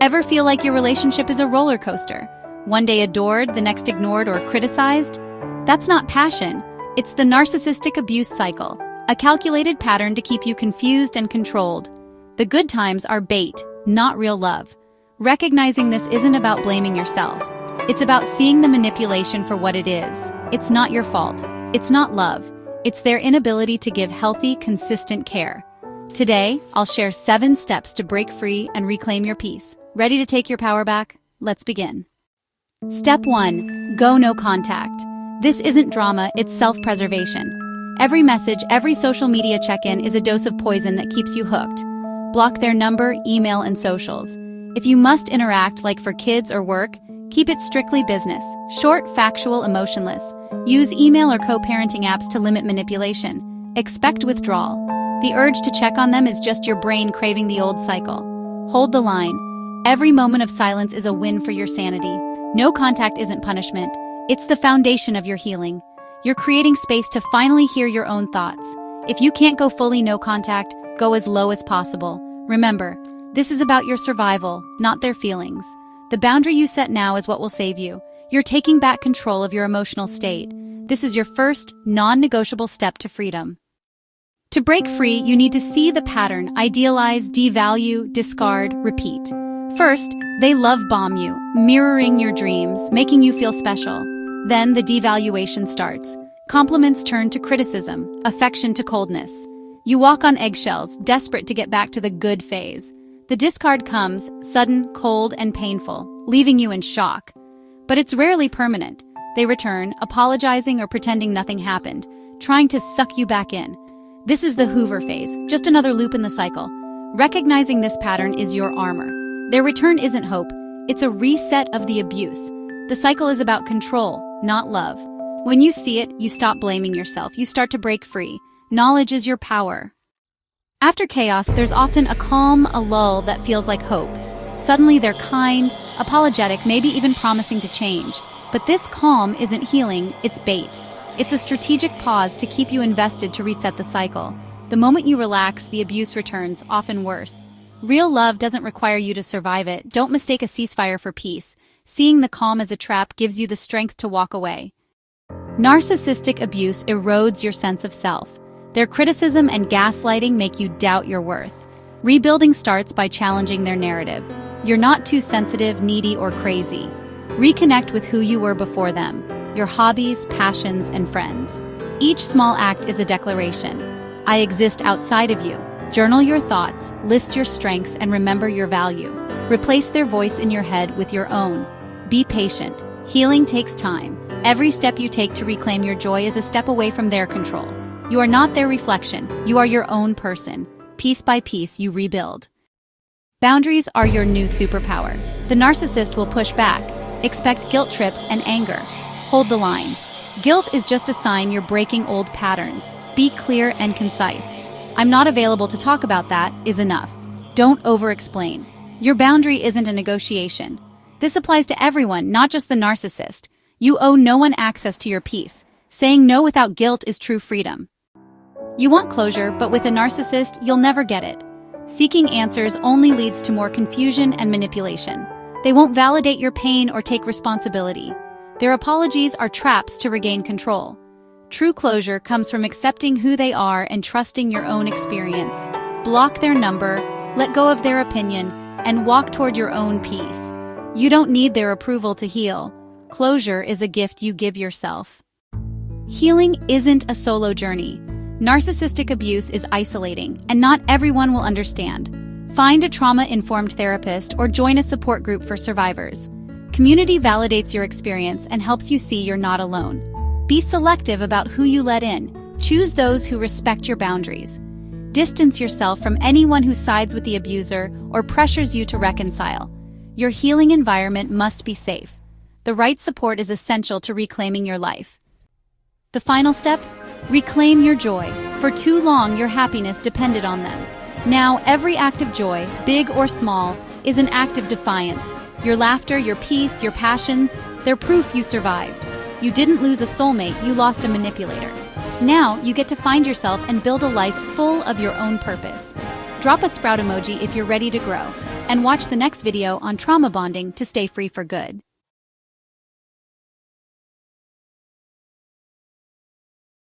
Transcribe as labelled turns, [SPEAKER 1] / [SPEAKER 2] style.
[SPEAKER 1] Ever feel like your relationship is a roller coaster? One day adored, the next ignored or criticized? That's not passion. It's the narcissistic abuse cycle, a calculated pattern to keep you confused and controlled. The good times are bait, not real love. Recognizing this isn't about blaming yourself. It's about seeing the manipulation for what it is. It's not your fault. It's not love. It's their inability to give healthy, consistent care. Today, I'll share 7 steps to break free and reclaim your peace. Ready to take your power back? Let's begin. Step 1. Go no contact. This isn't drama, it's self-preservation. Every message, every social media check-in is a dose of poison that keeps you hooked. Block their number, email, and socials. If you must interact, like for kids or work, keep it strictly business. Short, factual, emotionless. Use email or co-parenting apps to limit manipulation. Expect withdrawal. The urge to check on them is just your brain craving the old cycle. Hold the line. Every moment of silence is a win for your sanity. No contact isn't punishment. It's the foundation of your healing. You're creating space to finally hear your own thoughts. If you can't go fully no contact, go as low as possible. Remember, this is about your survival, not their feelings. The boundary you set now is what will save you. You're taking back control of your emotional state. This is your first, non-negotiable step to freedom. To break free, you need to see the pattern: idealize, devalue, discard, repeat. First, they love bomb you, mirroring your dreams, making you feel special. Then the devaluation starts. Compliments turn to criticism, affection to coldness. You walk on eggshells, desperate to get back to the good phase. The discard comes, sudden, cold, and painful, leaving you in shock. But it's rarely permanent. They return, apologizing or pretending nothing happened, trying to suck you back in. This is the hoover phase, just another loop in the cycle. Recognizing this pattern is your armor. Their return isn't hope, it's a reset of the abuse. The cycle is about control, not love. When you see it, you stop blaming yourself. You start to break free. Knowledge is your power. After chaos, there's often a calm, a lull that feels like hope. Suddenly they're kind, apologetic, maybe even promising to change. But this calm isn't healing, it's bait. It's a strategic pause to keep you invested to reset the cycle. The moment you relax, the abuse returns, often worse. Real love doesn't require you to survive it. Don't mistake a ceasefire for peace. Seeing the calm as a trap gives you the strength to walk away. Narcissistic abuse erodes your sense of self. Their criticism and gaslighting make you doubt your worth. Rebuilding starts by challenging their narrative. You're not too sensitive, needy, or crazy. Reconnect with who you were before them, your hobbies, passions, and friends. Each small act is a declaration. I exist outside of you. Journal your thoughts, list your strengths, and remember your value. Replace their voice in your head with your own. Be patient. Healing takes time. Every step you take to reclaim your joy is a step away from their control. You are not their reflection. You are your own person. Piece by piece, you rebuild. Boundaries are your new superpower. The narcissist will push back. Expect guilt trips and anger. Hold the line. Guilt is just a sign you're breaking old patterns. Be clear and concise. I'm not available to talk about that is enough. Don't over-explain. Your boundary isn't a negotiation. This applies to everyone, not just the narcissist. You owe no one access to your peace. Saying no without guilt is true freedom. You want closure, but with a narcissist, you'll never get it. Seeking answers only leads to more confusion and manipulation. They won't validate your pain or take responsibility. Their apologies are traps to regain control. True closure comes from accepting who they are and trusting your own experience. Block their number, let go of their opinion, and walk toward your own peace. You don't need their approval to heal. Closure is a gift you give yourself. Healing isn't a solo journey. Narcissistic abuse is isolating, and not everyone will understand. Find a trauma-informed therapist or join a support group for survivors. Community validates your experience and helps you see you're not alone. Be selective about who you let in. Choose those who respect your boundaries. Distance yourself from anyone who sides with the abuser or pressures you to reconcile. Your healing environment must be safe. The right support is essential to reclaiming your life. The final step? Reclaim your joy. For too long, your happiness depended on them. Now, every act of joy, big or small, is an act of defiance. Your laughter, your peace, your passions, they're proof you survived. You didn't lose a soulmate, you lost a manipulator. Now, you get to find yourself and build a life full of your own purpose. Drop a sprout emoji if you're ready to grow. and watch the next video on trauma bonding to stay free for good.